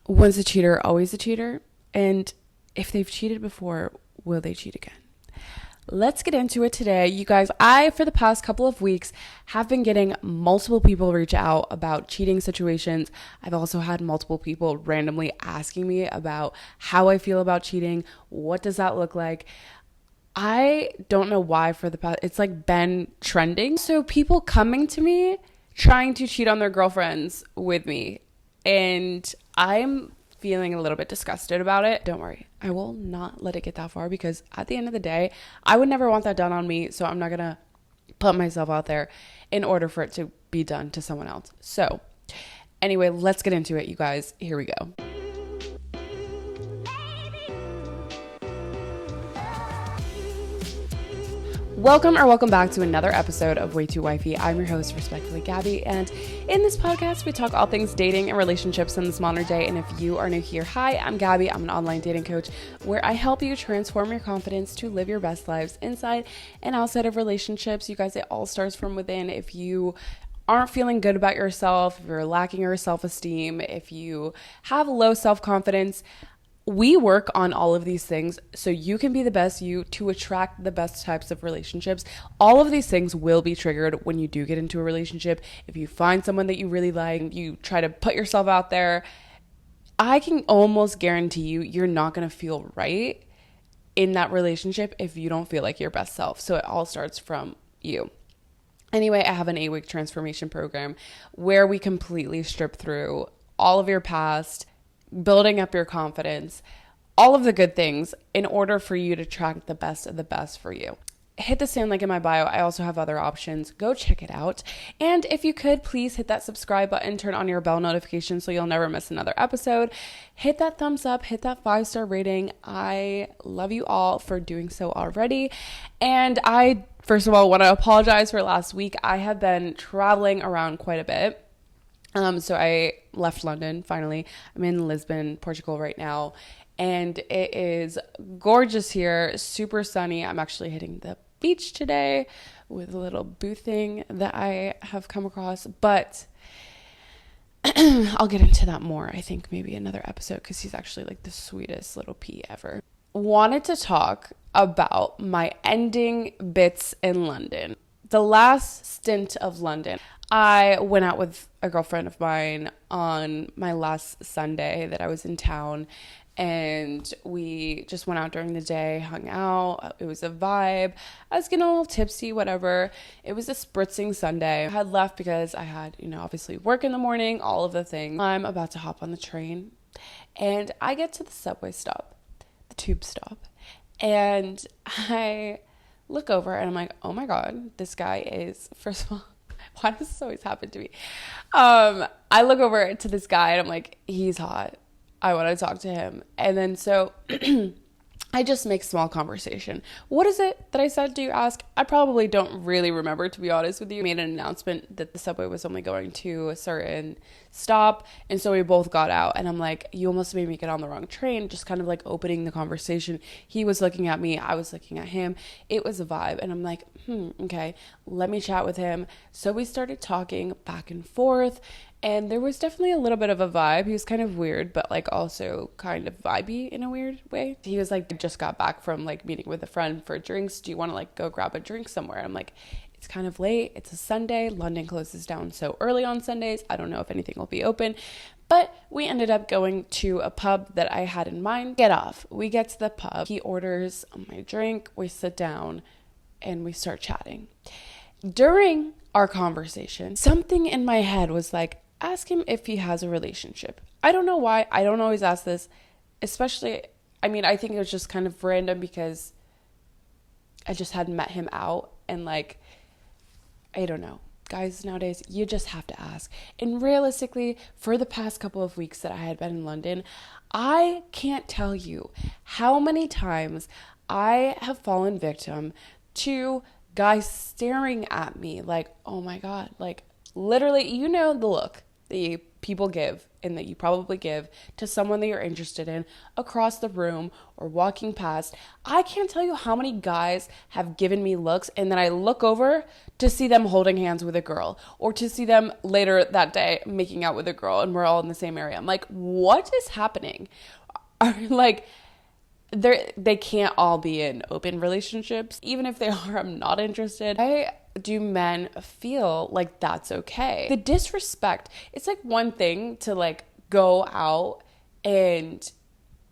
once a cheater, always a cheater. And if they've cheated before, will they cheat again? Let's get into it today. You guys, for the past couple of weeks, have been getting multiple people reach out about cheating situations. I've also had multiple people randomly asking me about how I feel about cheating. What does that look like? I don't know why for the past, it's like been trending. So people coming to me trying to cheat on their girlfriends with me. And I'm feeling a little bit disgusted about it. Don't worry, I will not let it get that far, because at the end of the day, I would never want that done on me. So I'm not gonna put myself out there in order for it to be done to someone else. So anyway, let's get into it, you guys. Here we go. Welcome back to another episode of Way Too Wifey. I'm your host, respectfully, Gabby, and in this podcast, we talk all things dating and relationships in this modern day. And if you are new here, hi, I'm Gabby. I'm an online dating coach where I help you transform your confidence to live your best lives inside and outside of relationships. You guys, it all starts from within. If you aren't feeling good about yourself, if you're lacking your self-esteem, if you have low self-confidence, we work on all of these things so you can be the best you to attract the best types of relationships. All of these things will be triggered when you do get into a relationship. If you find someone that you really like, you try to put yourself out there, I can almost guarantee you're not going to feel right in that relationship if you don't feel like your best self. So it all starts from you. Anyway, I have an 8-week transformation program where we completely strip through all of your past, building up your confidence, all of the good things in order for you to attract the best of the best for you. Hit the same link in my bio. I also have other options. Go check it out. And if you could, please hit that subscribe button, turn on your bell notification so you'll never miss another episode. Hit that thumbs up, hit that 5-star rating. I love you all for doing so already. And I, first of all, want to apologize for last week. I have been traveling around quite a bit. So I left London, finally. I'm in Lisbon, Portugal right now, and it is gorgeous here, super sunny. I'm actually hitting the beach today with a little booth thing that I have come across, but I'll get into that more, I think maybe another episode, because he's actually like the sweetest little pea ever. Wanted to talk about my ending bits in London. The last stint of London, I went out with a girlfriend of mine on my last Sunday that I was in town, and we just went out during the day, hung out. It was a vibe. I was getting a little tipsy, whatever. It was a spritzing Sunday. I had left because I had, obviously work in the morning, all of the things. I'm about to hop on the train, and I get to the subway stop, the tube stop, and I look over and I'm like, oh my God, this guy is, first of all, why does this always happen to me? I look over to this guy and I'm like, he's hot. I want to talk to him. And then so I just make small conversation. What is it that I said, do you ask? I probably don't really remember, to be honest with you. I made an announcement that the subway was only going to a certain stop. And so we both got out and I'm like, you almost made me get on the wrong train. Just kind of like opening the conversation. He was looking at me. I was looking at him. It was a vibe. And I'm like, okay, let me chat with him. So we started talking back and forth. And there was definitely a little bit of a vibe. He was kind of weird, but like also kind of vibey in a weird way. He was like, just got back from like meeting with a friend for drinks. Do you want to like go grab a drink somewhere? I'm like, it's kind of late. It's a Sunday. London closes down so early on Sundays. I don't know if anything will be open. But we ended up going to a pub that I had in mind. Get off. We get to the pub. He orders my drink. We sit down and we start chatting. During our conversation, something in my head was like, ask him if he has a relationship. I don't know why. I don't always ask this, especially, I think it was just kind of random because I just hadn't met him out and like, I don't know. Guys, nowadays, you just have to ask. And realistically, for the past couple of weeks that I had been in London, I can't tell you how many times I have fallen victim to guys staring at me like, oh my God, like literally, the look that you people give and that you probably give to someone that you're interested in across the room or walking past. I can't tell you how many guys have given me looks and then I look over to see them holding hands with a girl or to see them later that day making out with a girl and we're all in the same area. I'm like, what is happening? Like, they can't all be in open relationships. Even if they are, I'm not interested. Why do men feel like that's okay? The disrespect, it's like one thing to like go out and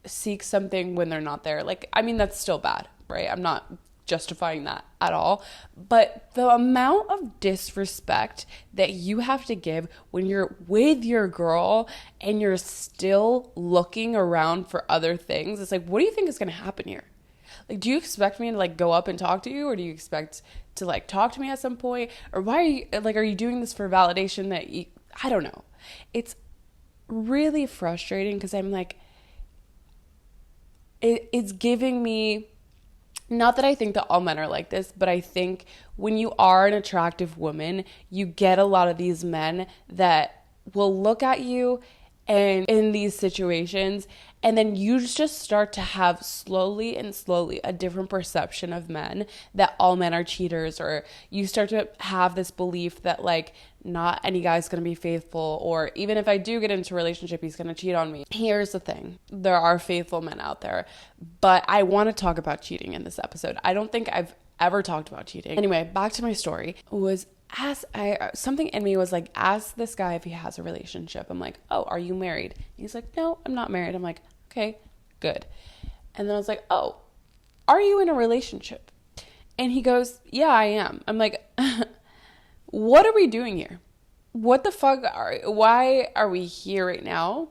seek something when they're not there. Like, I mean, that's still bad, right? I'm not justifying that at all. But the amount of disrespect that you have to give when you're with your girl and you're still looking around for other things, it's like, what do you think is going to happen here? Like, do you expect me to like go up and talk to you, or do you expect to like talk to me at some point? Or why are you doing this for validation that you, I don't know. It's really frustrating because I'm like, it's giving me, not that I think that all men are like this, but I think when you are an attractive woman, you get a lot of these men that will look at you and in these situations, and then you just start to have slowly a different perception of men, that all men are cheaters, or you start to have this belief that like not any guy's going to be faithful, or even if I do get into a relationship, he's going to cheat on me. Here's the thing. There are faithful men out there, but I want to talk about cheating in this episode. I don't think I've ever talked about cheating. Anyway, back to my story. Something in me was like, ask this guy if he has a relationship. I'm like, oh, are you married? He's like, no, I'm not married. I'm like, okay, good. And then I was like, oh, are you in a relationship? And he goes, yeah, I am. I'm like, what are we doing here? What the fuck why are we here right now?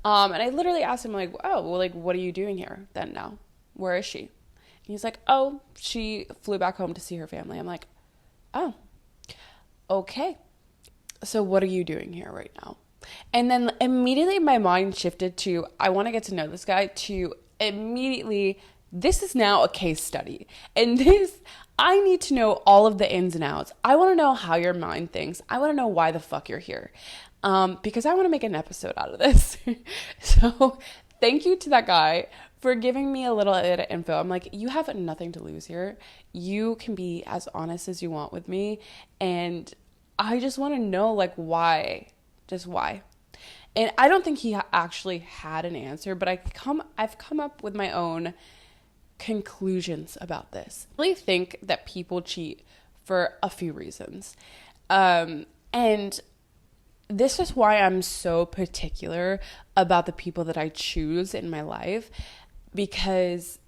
And I literally asked him like, oh, well, like, what are you doing here then now? Where is she? And he's like, oh, she flew back home to see her family. I'm like, oh, okay. So what are you doing here right now? And then immediately my mind shifted to, I want to get to know this guy, to immediately, this is now a case study. And this, I need to know all of the ins and outs. I want to know how your mind thinks. I want to know why the fuck you're here. Because I want to make an episode out of this. So thank you to that guy for giving me a little bit of info. I'm like, you have nothing to lose here. You can be as honest as you want with me. And I just want to know, like, why? Just why? And I don't think he actually had an answer, but I've come up with my own conclusions about this. I really think that people cheat for a few reasons. And this is why I'm so particular about the people that I choose in my life, because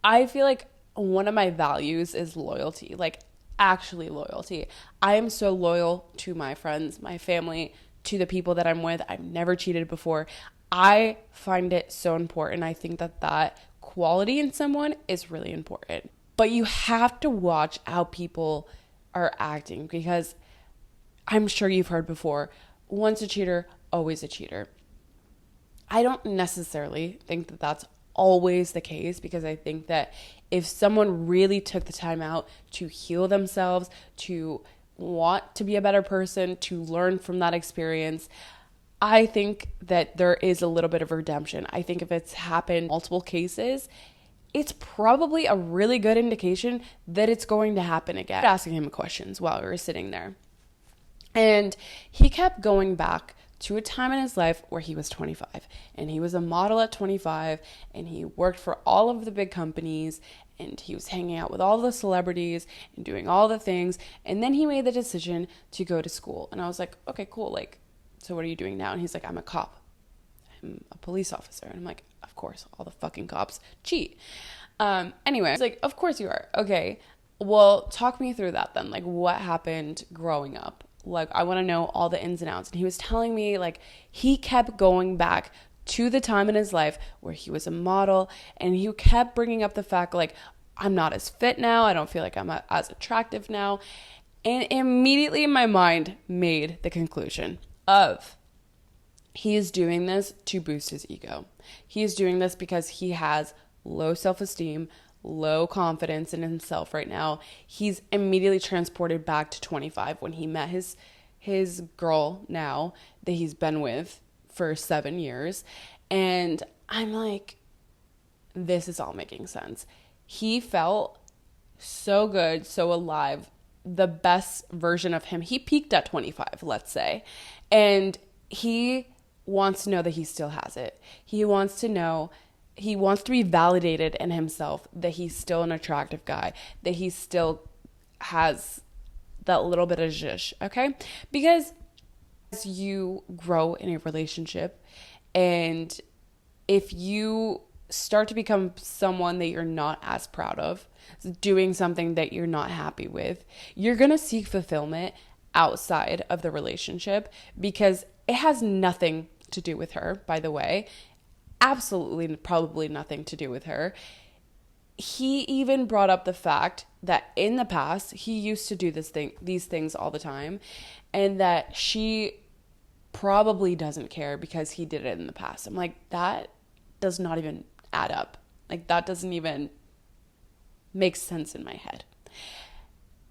I feel like one of my values is loyalty, like actually loyalty. I am so loyal to my friends, my family, to the people that I'm with. I've never cheated before. I find it so important. I think that quality in someone is really important. But you have to watch how people are acting, because I'm sure you've heard before, once a cheater, always a cheater. I don't necessarily think that that's always the case, because I think that if someone really took the time out to heal themselves, to want to be a better person, to learn from that experience, I think that there is a little bit of redemption. I think if it's happened multiple cases, it's probably a really good indication that it's going to happen again. Asking him questions while we were sitting there. And he kept going back to a time in his life where he was 25, and he was a model at 25, and he worked for all of the big companies, and he was hanging out with all the celebrities and doing all the things. And then he made the decision to go to school. And I was like, okay, cool. Like, so what are you doing now? And he's like, I'm a cop. I'm a police officer. And I'm like, of course, all the fucking cops cheat. Anyway, I was like, of course you are. Okay, well, talk me through that then. Like, what happened growing up? Like, I want to know all the ins and outs. And he was telling me, like, he kept going back to the time in his life where he was a model, and he kept bringing up the fact, like, I'm not as fit now. I don't feel like I'm as attractive now. And immediately my mind made the conclusion of, he is doing this to boost his ego. He is doing this because he has low self-esteem, low confidence in himself right now. He's immediately transported back to 25 when he met his his girl now that he's been with for 7 years. And I'm like, this is all making sense. He felt so good, so alive, the best version of him. He peaked at 25, let's say. And he wants to know that he still has it. He wants to be validated in himself that he's still an attractive guy, that he still has that little bit of zhuzh, okay? Because as you grow in a relationship, and if you start to become someone that you're not as proud of, doing something that you're not happy with, you're going to seek fulfillment outside of the relationship, because it has nothing to do with her, by the way. Absolutely, probably nothing to do with her. He even brought up the fact that in the past, he used to do these things all the time, and that she probably doesn't care because he did it in the past. I'm like, that does not even add up. Like, that doesn't even make sense in my head.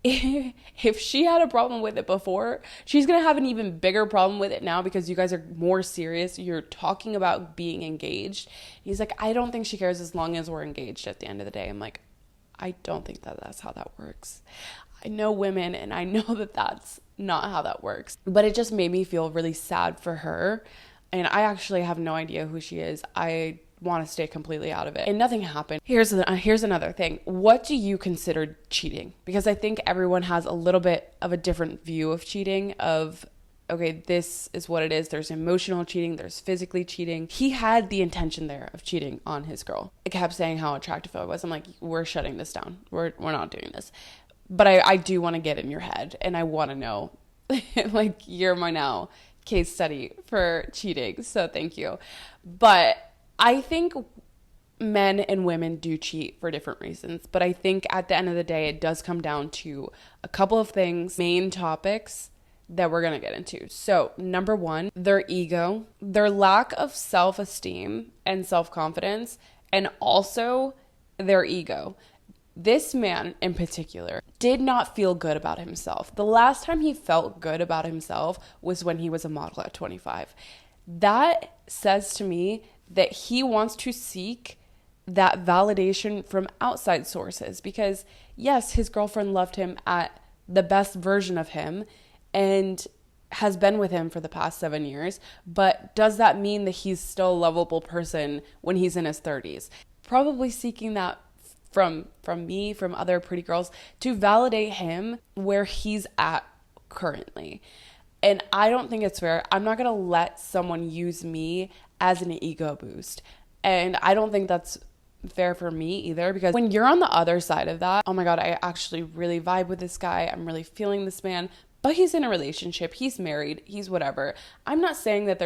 If she had a problem with it before, she's going to have an even bigger problem with it now, because you guys are more serious. You're talking about being engaged. He's like, I don't think she cares as long as we're engaged at the end of the day. I'm like, I don't think that that's how that works. I know women, and I know that that's not how that works. But it just made me feel really sad for her. And I actually have no idea who she is. I want to stay completely out of it, and nothing happened. Here's another thing. What do you consider cheating? Because I think everyone has a little bit of a different view of cheating, of, okay, this is what it is. There's emotional cheating, there's physically cheating. He had the intention there of cheating on his girl. I kept saying how attractive I was. I'm like, we're shutting this down. We're not doing this. But I do want to get in your head, and I want to know, like, you're my now case study for cheating, so thank you. But I think men and women do cheat for different reasons, but I think at the end of the day, it does come down to a couple of things, main topics that we're going to get into. So, number one, their ego, their lack of self-esteem and self-confidence, and also their ego. This man in particular did not feel good about himself. The last time he felt good about himself was when he was a model at 25. That says to me that he wants to seek that validation from outside sources, because yes, his girlfriend loved him at the best version of him and has been with him for the past 7 years. But does that mean that he's still a lovable person when he's in his 30s? Probably seeking that from me, from other pretty girls, to validate him where he's at currently. And I don't think it's fair. I'm not going to let someone use me as an ego boost. And I don't think that's fair for me either, because when you're on the other side of that, oh my God, I actually really vibe with this guy. I'm really feeling this man, but he's in a relationship. He's married. He's whatever. I'm not saying that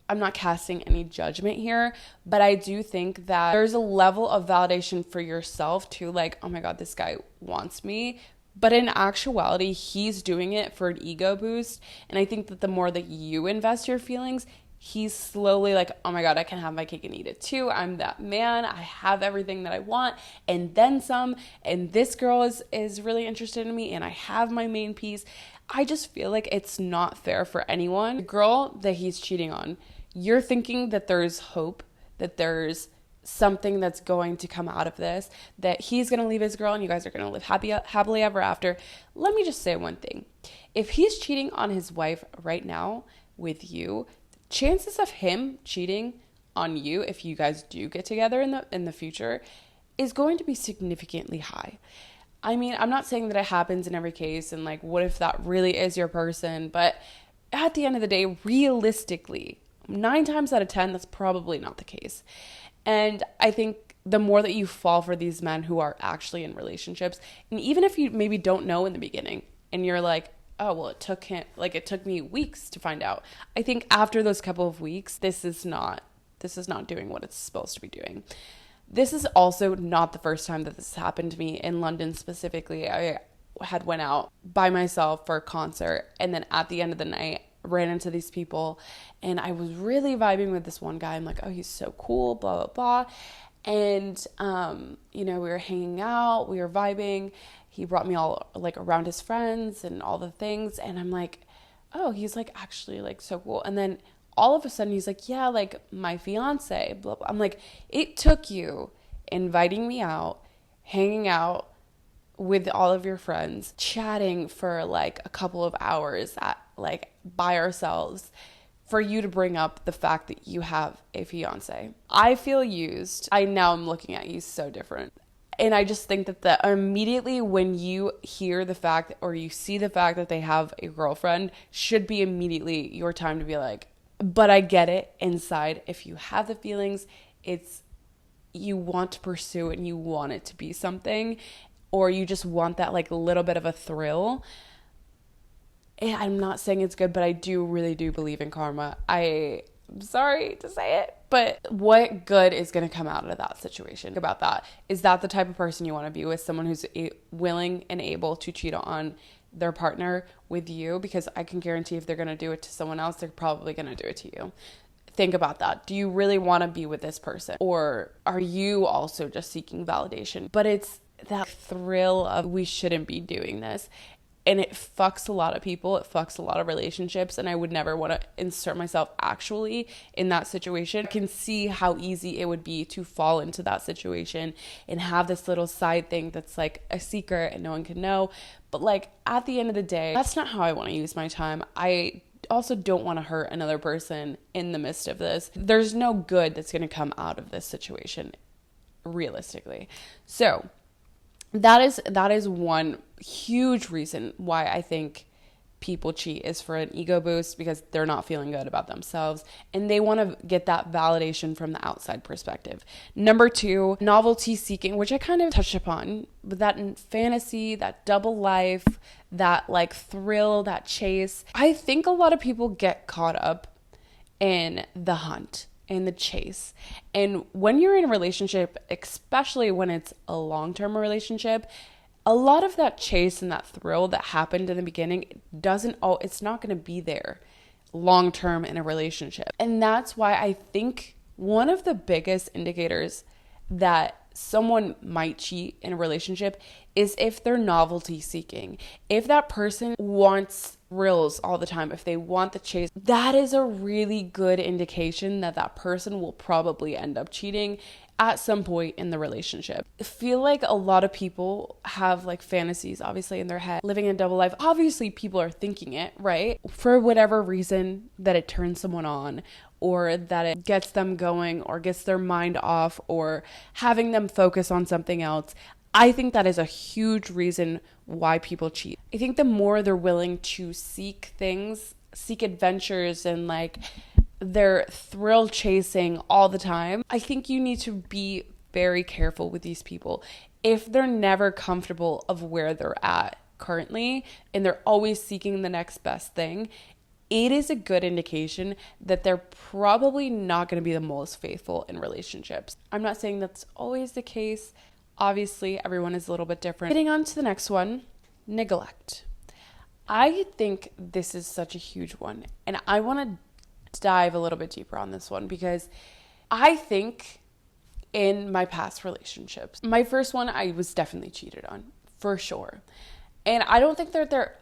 I'm not casting any judgment here, but I do think that there's a level of validation for yourself too. Like, oh my God, this guy wants me. But in actuality, he's doing it for an ego boost. And I think that the more that you invest your feelings, he's slowly like, oh my God, I can have my cake and eat it too. I'm that man. I have everything that I want and then some. And this girl is really interested in me, and I have my main piece. I just feel like it's not fair for anyone. The girl that he's cheating on, you're thinking that there's hope, that there's something that's going to come out of this, that he's going to leave his girl and you guys are going to live happily ever after. Let me just say one thing. If he's cheating on his wife right now with you, chances of him cheating on you, if you guys do get together in the future, is going to be significantly high. I mean, I'm not saying that it happens in every case, and like, what if that really is your person? But at the end of the day, realistically, 9 times out of 10, that's probably not the case. And I think the more that you fall for these men who are actually in relationships, and even if you maybe don't know in the beginning, and you're like, oh, well, it took me weeks to find out. I think after those couple of weeks, this is not doing what it's supposed to be doing. This is also not the first time that this has happened to me in London specifically. I had went out by myself for a concert, and then at the end of the night, ran into these people, and I was really vibing with this one guy. I'm like, oh, he's so cool, blah, blah, blah. And, we were hanging out, we were vibing. he brought me all like around his friends and all the things. And I'm like, oh, he's like actually like so cool. And then all of a sudden he's like, yeah, like my fiance, blah, blah. I'm like, it took you inviting me out, hanging out with all of your friends, chatting for like a couple of hours at like by ourselves for you to bring up the fact that you have a fiance. I feel used. Now I'm looking at you so different. And I just think that immediately when you hear the fact or you see the fact that they have a girlfriend should be immediately your time to be like, but I get it inside. If you have the feelings, you want to pursue it and you want it to be something, or you just want that like little bit of a thrill. And I'm not saying it's good, but I really do believe in karma. I'm sorry to say it, but what good is going to come out of that situation? About that, is that the type of person you want to be with? Someone who's willing and able to cheat on their partner with you? Because I can guarantee if they're going to do it to someone else, they're probably going to do it to you. Think about that. Do you really want to be with this person? Or are you also just seeking validation? But it's that thrill of we shouldn't be doing this. And it fucks a lot of people. It fucks a lot of relationships. And I would never want to insert myself actually in that situation. I can see how easy it would be to fall into that situation and have this little side thing that's like a secret and no one can know. But like at the end of the day, that's not how I want to use my time. I also don't want to hurt another person in the midst of this. There's no good that's going to come out of this situation, realistically. So that is one huge reason why I think people cheat, is for an ego boost, because they're not feeling good about themselves and they want to get that validation from the outside perspective. Number 2, novelty seeking, which I kind of touched upon, but that fantasy, that double life, that like thrill, that chase. I think a lot of people get caught up in the hunt and the chase. And when you're in a relationship, especially when it's a long-term relationship, a lot of that chase and that thrill that happened in the beginning it's not going to be there long-term in a relationship. And that's why I think one of the biggest indicators that someone might cheat in a relationship is if they're novelty seeking. If that person wants thrills all the time, if they want the chase, that is a really good indication that that person will probably end up cheating at some point in the relationship. I feel like a lot of people have like fantasies obviously in their head, living a double life. Obviously people are thinking it, right? For whatever reason that it turns someone on, or that it gets them going, or gets their mind off, or having them focus on something else. I think that is a huge reason why people cheat. I think the more they're willing to seek things, seek adventures, and like they're thrill chasing all the time, I think you need to be very careful with these people. If they're never comfortable of where they're at currently and they're always seeking the next best thing, it is a good indication that they're probably not going to be the most faithful in relationships. I'm not saying that's always the case. Obviously, everyone is a little bit different. Getting on to the next one, neglect. I think this is such a huge one, and I want to dive a little bit deeper on this one, because I think in my past relationships, my first one, I was definitely cheated on, for sure. And I don't think that they're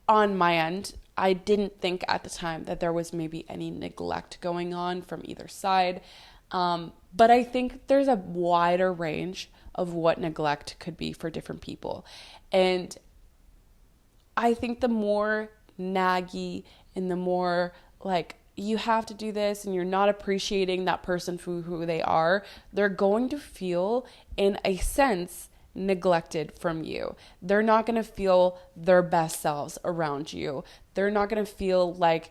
on my end. I didn't think at the time that there was maybe any neglect going on from either side. But I think there's a wider range of what neglect could be for different people. And I think the more naggy and the more like you have to do this and you're not appreciating that person for who they are, they're going to feel, in a sense, neglected from you. They're not going to feel their best selves around you. They're not going to feel like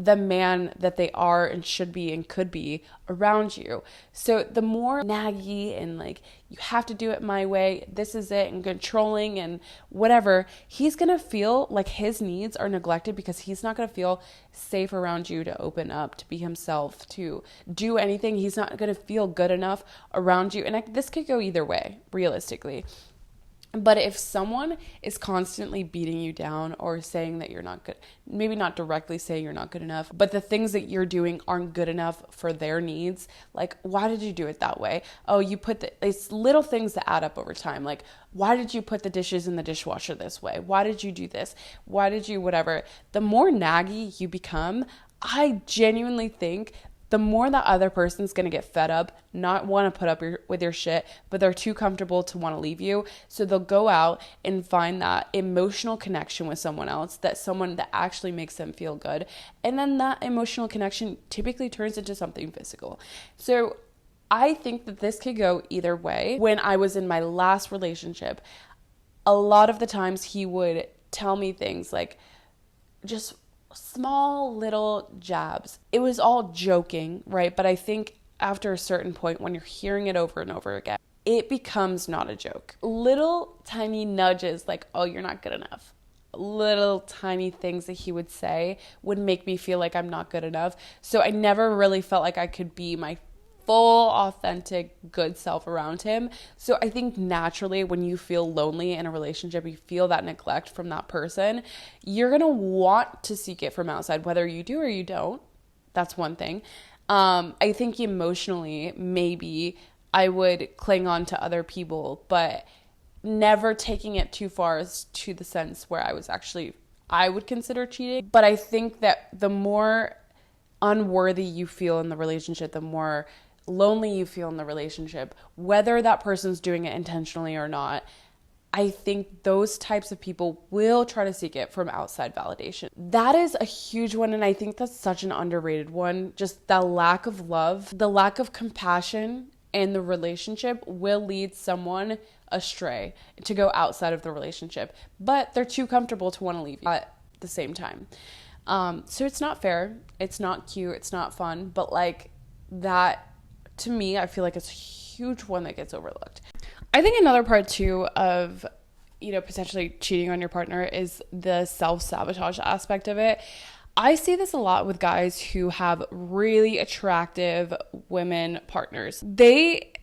the man that they are and should be and could be around you. So the more naggy and like, you have to do it my way, this is it, and controlling and whatever, he's going to feel like his needs are neglected, because he's not going to feel safe around you to open up, to be himself, to do anything. He's not going to feel good enough around you. And this could go either way, realistically. But if someone is constantly beating you down or saying that you're not good, maybe not directly saying you're not good enough, but the things that you're doing aren't good enough for their needs, like, why did you do it that way? Oh, you put it's little things that add up over time. Like, why did you put the dishes in the dishwasher this way? Why did you do this? Why did you whatever? The more naggy you become, I genuinely think the more that other person's going to get fed up, not want to put up with your shit, but they're too comfortable to want to leave you. So they'll go out and find that emotional connection with someone else, someone that actually makes them feel good. And then that emotional connection typically turns into something physical. So I think that this could go either way. When I was in my last relationship, a lot of the times he would tell me things like just small little jabs. It was all joking, right? But I think after a certain point, when you're hearing it over and over again, it becomes not a joke. Little tiny nudges like, oh, you're not good enough. Little tiny things that he would say would make me feel like I'm not good enough. So I never really felt like I could be my full, authentic, good self around him. So I think naturally when you feel lonely in a relationship, you feel that neglect from that person, you're going to want to seek it from outside, whether you do or you don't. That's one thing. I think emotionally, maybe I would cling on to other people, but never taking it too far as to the sense where I would consider cheating. But I think that the more unworthy you feel in the relationship, the more lonely you feel in the relationship, whether that person's doing it intentionally or not, I think those types of people will try to seek it from outside validation. That is a huge one, and I think that's such an underrated one. Just the lack of love, the lack of compassion in the relationship will lead someone astray to go outside of the relationship, but they're too comfortable to want to leave you at the same time. So it's not fair, it's not cute, it's not fun, but like that, to me, I feel like it's a huge one that gets overlooked. I think another part too of, potentially cheating on your partner is the self-sabotage aspect of it. I see this a lot with guys who have really attractive women partners. They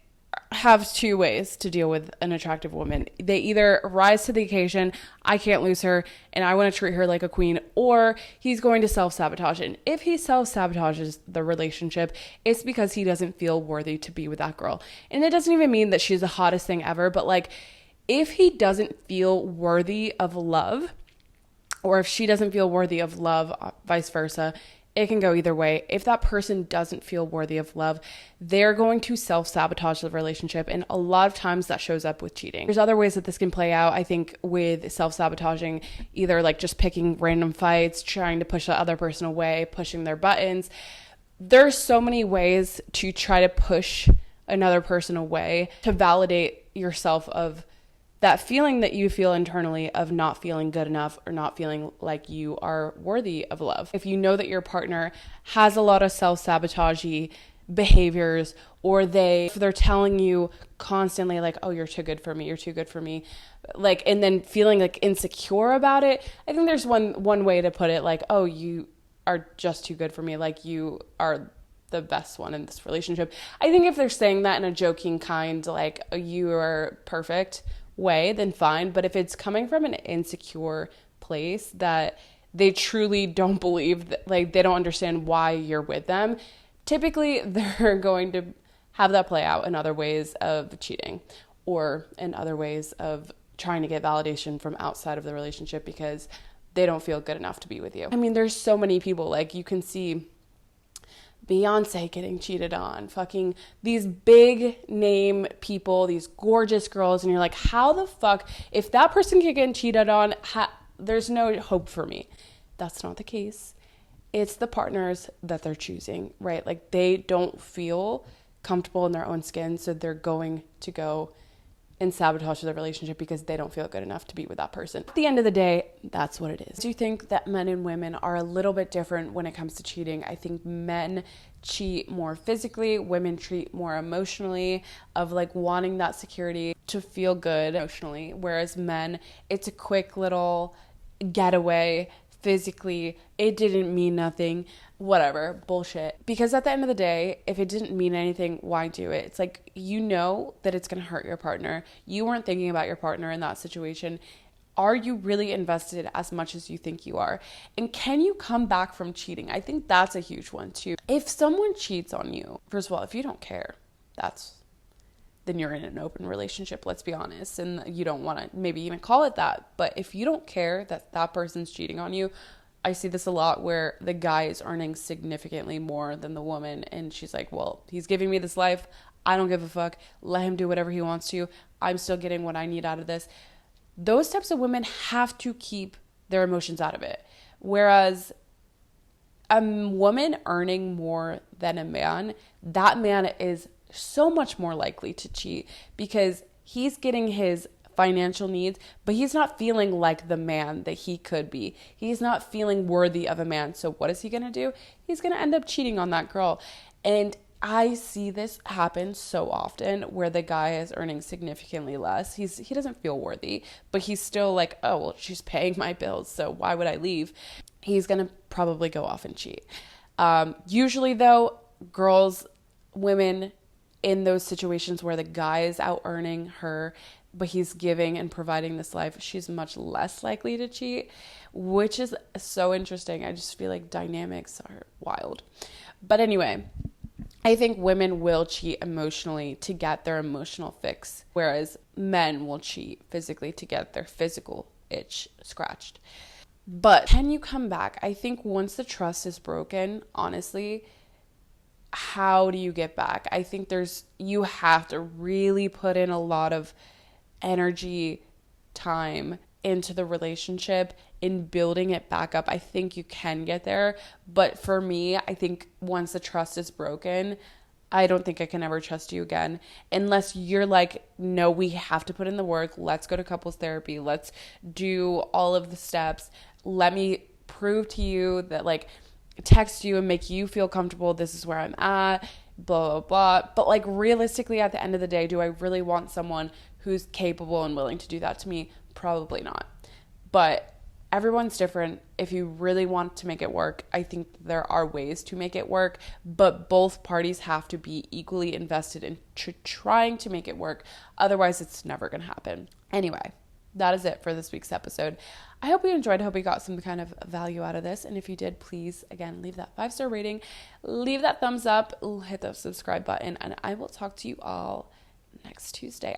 have two ways to deal with an attractive woman. They either rise to the occasion, I can't lose her, and I want to treat her like a queen, or he's going to self-sabotage. And if he self-sabotages the relationship, it's because he doesn't feel worthy to be with that girl. And it doesn't even mean that she's the hottest thing ever, but like, if he doesn't feel worthy of love, or if she doesn't feel worthy of love, vice versa, it can go either way. If that person doesn't feel worthy of love, they're going to self-sabotage the relationship. And a lot of times that shows up with cheating. There's other ways that this can play out, I think, with self-sabotaging, either like just picking random fights, trying to push the other person away, pushing their buttons. There's so many ways to try to push another person away to validate yourself of that feeling that you feel internally of not feeling good enough or not feeling like you are worthy of love. If you know that your partner has a lot of self-sabotagey behaviors, or they're telling you constantly like, oh, you're too good for me, you're too good for me, like, and then feeling like insecure about it, I think there's one way to put it, like, oh, you are just too good for me, like you are the best one in this relationship. I think if they're saying that in a joking kind, like, oh, you are perfect way, then fine. But if it's coming from an insecure place that they truly don't believe that, like, they don't understand why you're with them, typically they're going to have that play out in other ways of cheating or in other ways of trying to get validation from outside of the relationship because they don't feel good enough to be with you. I mean, there's so many people, like, you can see Beyonce getting cheated on, fucking these big name people, these gorgeous girls, and you're like, how the fuck, if that person can get cheated on, there's no hope for me. That's not the case. It's the partners that they're choosing, right? Like, they don't feel comfortable in their own skin, so they're going to go and sabotage the relationship because they don't feel good enough to be with that person. At the end of the day, that's what it is. Do you think that men and women are a little bit different when it comes to cheating? I think men cheat more physically, women cheat more emotionally, of like wanting that security to feel good emotionally, whereas men, it's a quick little getaway physically, it didn't mean nothing, whatever, bullshit. Because at the end of the day, if it didn't mean anything, why do it? It's like, you know that it's going to hurt your partner. You weren't thinking about your partner in that situation. Are you really invested as much as you think you are? And can you come back from cheating? I think that's a huge one too. If someone cheats on you, first of all, if you don't care, then you're in an open relationship, let's be honest. And you don't want to maybe even call it that. But if you don't care that that person's cheating on you, I see this a lot where the guy is earning significantly more than the woman. And she's like, well, he's giving me this life. I don't give a fuck. Let him do whatever he wants to. I'm still getting what I need out of this. Those types of women have to keep their emotions out of it. Whereas a woman earning more than a man, that man is so much more likely to cheat because he's getting his financial needs, but he's not feeling like the man that he could be. He's not feeling worthy of a man. So what is he going to do? He's going to end up cheating on that girl. And I see this happen so often where the guy is earning significantly less. He doesn't feel worthy, but he's still like, oh, well, she's paying my bills, so why would I leave? He's going to probably go off and cheat. Usually, though, women in those situations where the guy is out earning her, but he's giving and providing this life, she's much less likely to cheat, which is so interesting. I just feel like dynamics are wild. But anyway, I think women will cheat emotionally to get their emotional fix, whereas men will cheat physically to get their physical itch scratched. But can you come back? I think once the trust is broken, honestly, how do you get back? I think you have to really put in a lot of energy, time into the relationship in building it back up. I think you can get there. But for me, I think once the trust is broken, I don't think I can ever trust you again unless you're like, no, we have to put in the work. Let's go to couples therapy. Let's do all of the steps. Let me prove to you that, like, text you and make you feel comfortable. This is where I'm at, blah, blah, blah. But like realistically, at the end of the day, do I really want someone who's capable and willing to do that to me? Probably not. But everyone's different. If you really want to make it work, I think there are ways to make it work, but both parties have to be equally invested in trying to make it work. Otherwise, it's never going to happen. Anyway, that is it for this week's episode. I hope you enjoyed. I hope you got some kind of value out of this. And if you did, please, again, leave that 5-star rating, leave that thumbs up, hit the subscribe button, and I will talk to you all next Tuesday.